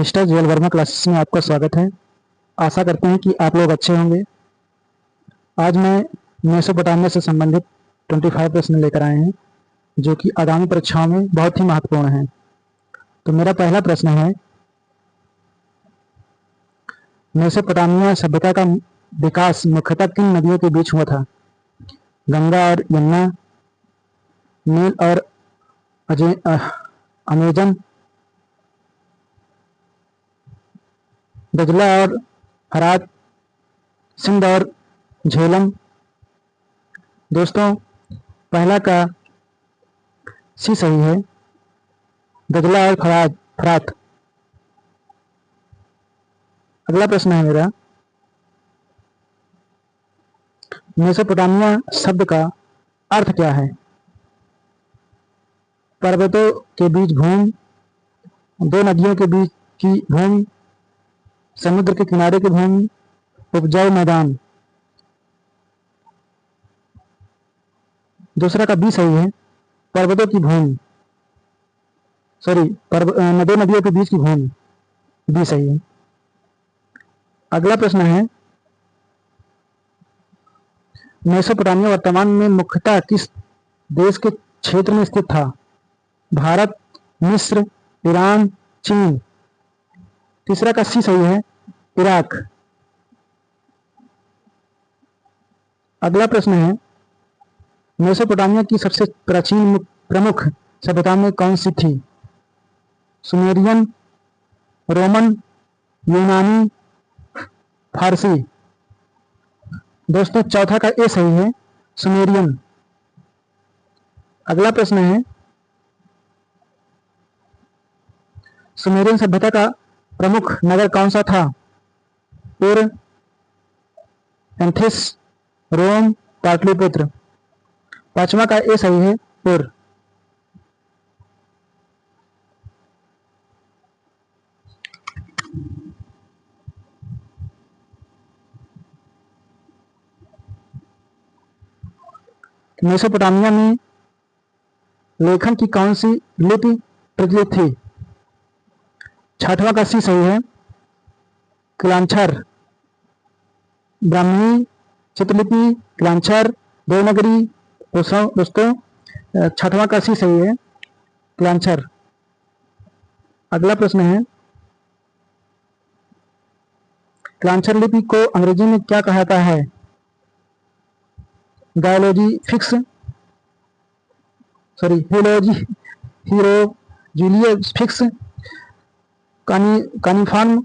Mister जुएल Verma classes में आपका स्वागत है। आशा करते हैं कि आप लोग अच्छे होंगे। आज मैं मेसोपोटामिया से संबंधित 25 प्रश्न लेकर आए हैं जो कि आगामी परीक्षाओं में बहुत ही महत्वपूर्ण हैं। तो मेरा पहला प्रश्न है, मेसोपोटामिया सभ्यता का विकास मुख्यतः किन नदियों के बीच हुआ था? गंगा और यमुना, नील और अमेजन, दजला और फरात, सिंध और झेलम। दोस्तों, पहला का सी सही है, दजला और फरात। अगला प्रश्न है मेरा, मेसोपोटामिया शब्द का अर्थ क्या है? पर्वतों के बीच भूमि, दो नदियों के बीच की भूमि, समुद्र के किनारे की भूमि, उपजाऊ मैदान। दूसरा का बी सही है, पर्वतों की भूमि, दो नदियों के बीच की भूमि, बी सही है। अगला प्रश्न है, मेसोपोटामिया वर्तमान में मुख्यतः किस देश के क्षेत्र में स्थित था? भारत, मिस्र, ईरान, चीन। तीसरा का सी सही है, इराक। अगला प्रश्न है, मेसोपोटामिया की सबसे प्राचीन प्रमुख सभ्यता में कौन सी थी? सुमेरियन, रोमन, यूनानी, फारसी। दोस्तों, चौथा का ए सही है, सुमेरियन। अगला प्रश्न है, सुमेरियन सभ्यता का प्रमुख नगर कौन सा था? उर, एंथिस, रोम, पाटलिपुत्र। पांचवा का ए सही है, उर। मेसोपोटामिया में लेखन की कौन सी लिपि प्रचलित थी? छठवां का सी सही है, क्लांछर। ब्राह्मी, चित्रलिपि, क्लांछर, देवनागरी। दोस्तों, छठवां का सी सही है, क्लांछर। अगला प्रश्न है, क्लांछर लिपि को अंग्रेजी में क्या कहा जाता है? गायलोजी हीरोजीलियोफिक्स, कानिफॉर्म,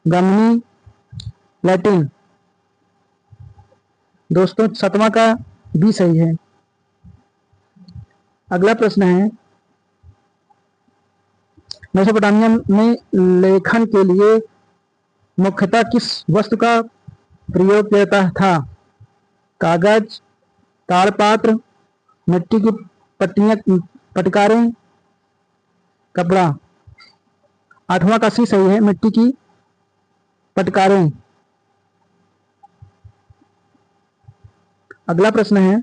ब्राह्मणी, लैटिन। दोस्तों, सातवां का बी सही है। अगला प्रश्न है, मेसोपोटामिया में लेखन के लिए मुख्यतः किस वस्तु का प्रयोग किया जाता था? कागज, ताड़पात्र, मिट्टी की पटकारें, कपड़ा। आठवां का सी सही है, मिट्टी की पटकारें। अगला प्रश्न है,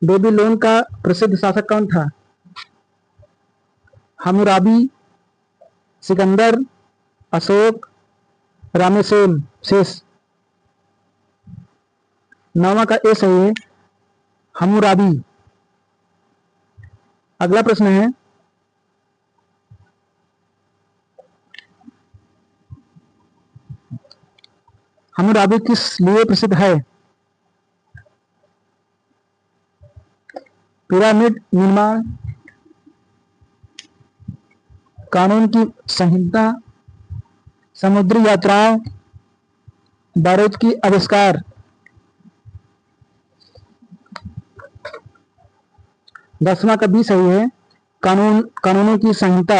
बेबीलोन का प्रसिद्ध शासक कौन था? Hammurabi, Sikandar, Ashok, Ramesses. नौवां का ए सही है, हम्मुराबी। अगला प्रश्न है, हम्मुराबी किस लिए प्रसिद्ध है? पिरामिड निर्माण, कानून की संहिता, समुद्री यात्राओं, बारूद की आविष्कार। 10वां का बी सही है, कानूनों की संहिता।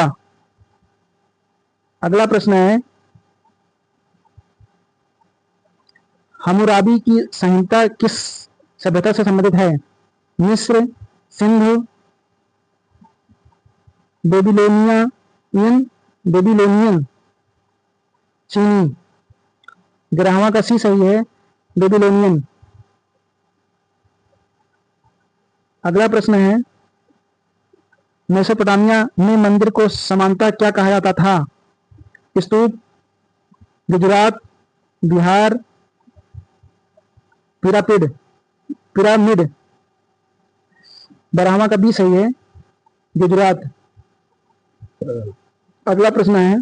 अगला प्रश्न है, हम्मुराबी की संहिता किस सभ्यता से संबंधित है? मिस्र, सिंधु, बेबीलोनियन, चीनी। 11वां का सी सही है, बेबीलोनियन। अगला प्रश्न है, मेसोपोटामिया में मंदिर को समानता क्या कहा जाता था? स्तूप, गुजरात, बिहार, पिरामिड। पिरामिड। बरहमा का बी सही है, गुजरात। अगला प्रश्न है,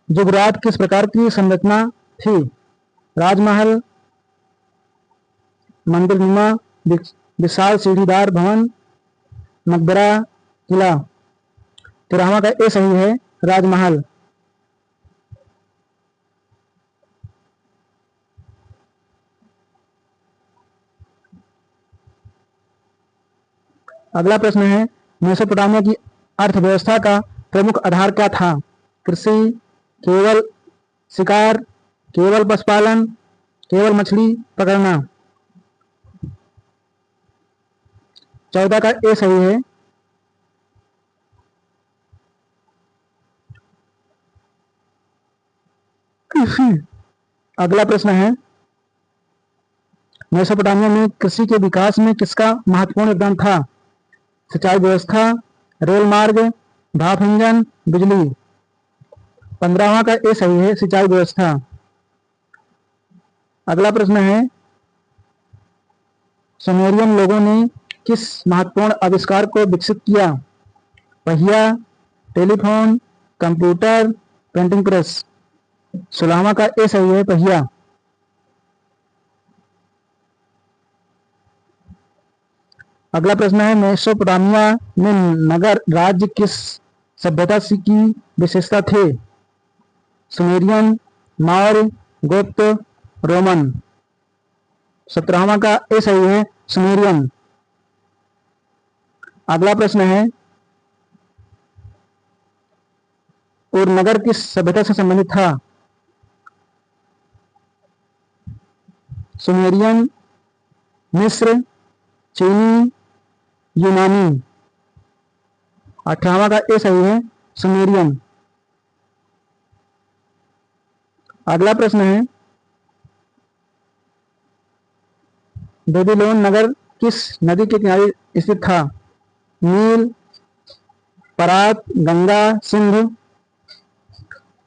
गुजरात किस प्रकार की संरचना थी? राजमहल, मंदिरनुमा, विशाल सीढ़ीदार भवन, मकबरा, किला। तिराहा का ए सही है, राजमहल। अगला प्रश्न है, मेसोपोटामिया की अर्थव्यवस्था का प्रमुख आधार क्या था? कृषि, केवल शिकार, केवल पशुपालन, केवल मछली पकड़ना। 14 का ए सही है। अगला प्रश्न है, मेसोपोटामिया में कृषि के विकास में किसका महत्वपूर्ण योगदान था? सिंचाई व्यवस्था, रेल मार्ग, भाप इंजन, बिजली। 15वां का ए सही है, सिंचाई व्यवस्था। अगला प्रश्न है, सुमेरियन लोगों ने किस महत्वपूर्ण आविष्कार को विकसित किया? पहिया, टेलीफोन, कंप्यूटर, प्रिंटिंग प्रेस। 16वां का ए सही है, पहिया। अगला प्रश्न है, मेसोपोटामिया में नगर राज्य किस सभ्यता की विशेषता थे? सुमेरियन, मौर्य, गुप्त, रोमन। 17वां का ए सही है, सुमेरियन। अगला प्रश्न है, और नगर किस सभ्यता से संबंधित था? सुमेरियन, मिस्र, चीनी, यूनानी। 18वां का ए सही है, सुमेरियन। अगला प्रश्न है, बेबीलोन नगर किस नदी के किनारे स्थित था? नील, फरात, गंगा, सिंधु।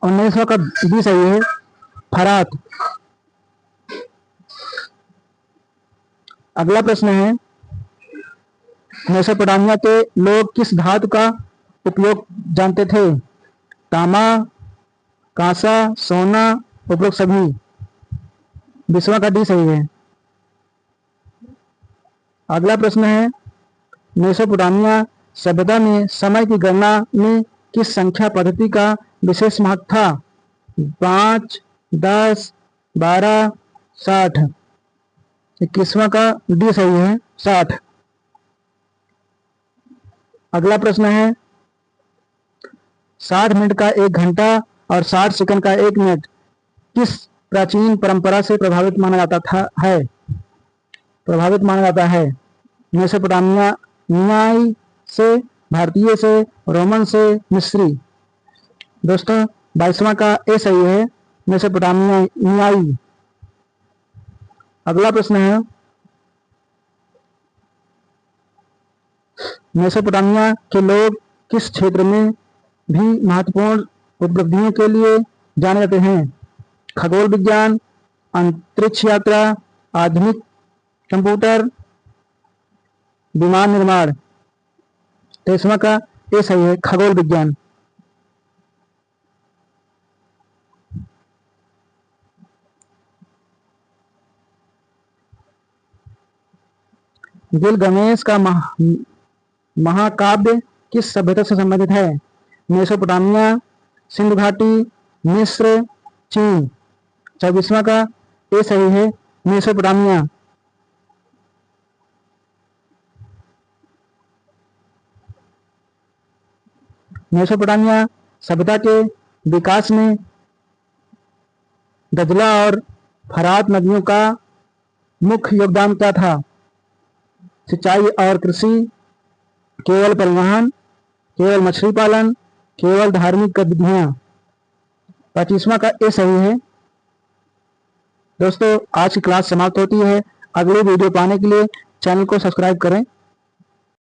19वां का बी सही है, फरात। अगला प्रश्न है, मेसोपोटामिया के लोग किस धातु का उपयोग जानते थे? तांबा, कांसा, सोना, उपरोक्त सभी। 20वां का डी सही है। अगला प्रश्न है, मेसोपोटामिया सभ्यता में समय की गणना में किस संख्या पद्धति का विशेष महत्व था? 5, 10, 12, 60। 21वां का डी सही है, 60। अगला प्रश्न है, 60 मिनट का 1 घंटा और 60 सेकंड का 1 मिनट किस प्राचीन परंपरा से प्रभावित माना जाता है? मेसोपोटामियाई से, भारतीय से, रोमन से, मिस्री। दोस्तों 22वां का ए सही है, मेसोपोटामियाई। अगला प्रश्न है, मेसोपोटामिया के लोग किस क्षेत्र में भी महत्वपूर्ण उपलब्धियों के लिए जाने जाते हैं? खगोल विज्ञान, अंतरिक्ष यात्रा, आधुनिक कंप्यूटर, विमान निर्माण। 23वां का ए सही है, खगोल विज्ञान। गिलगामेश का महाकाव्य किस सभ्यता से संबंधित है? मेसोपोटामिया, सिंधु घाटी, मिस्र, चीन। 24वां का ए सही है, मेसोपोटामिया। मेसोपोटामिया सभ्यता के विकास में दजला और फरात नदियों का मुख्य योगदान क्या था? सिंचाई और कृषि, केवल परिवहन, केवल मछली पालन, केवल धार्मिक गतिविधियां। 25वां का ए सही है। दोस्तों आज की क्लास समाप्त होती है। अगली वीडियो पाने के लिए चैनल को सब्सक्राइब करें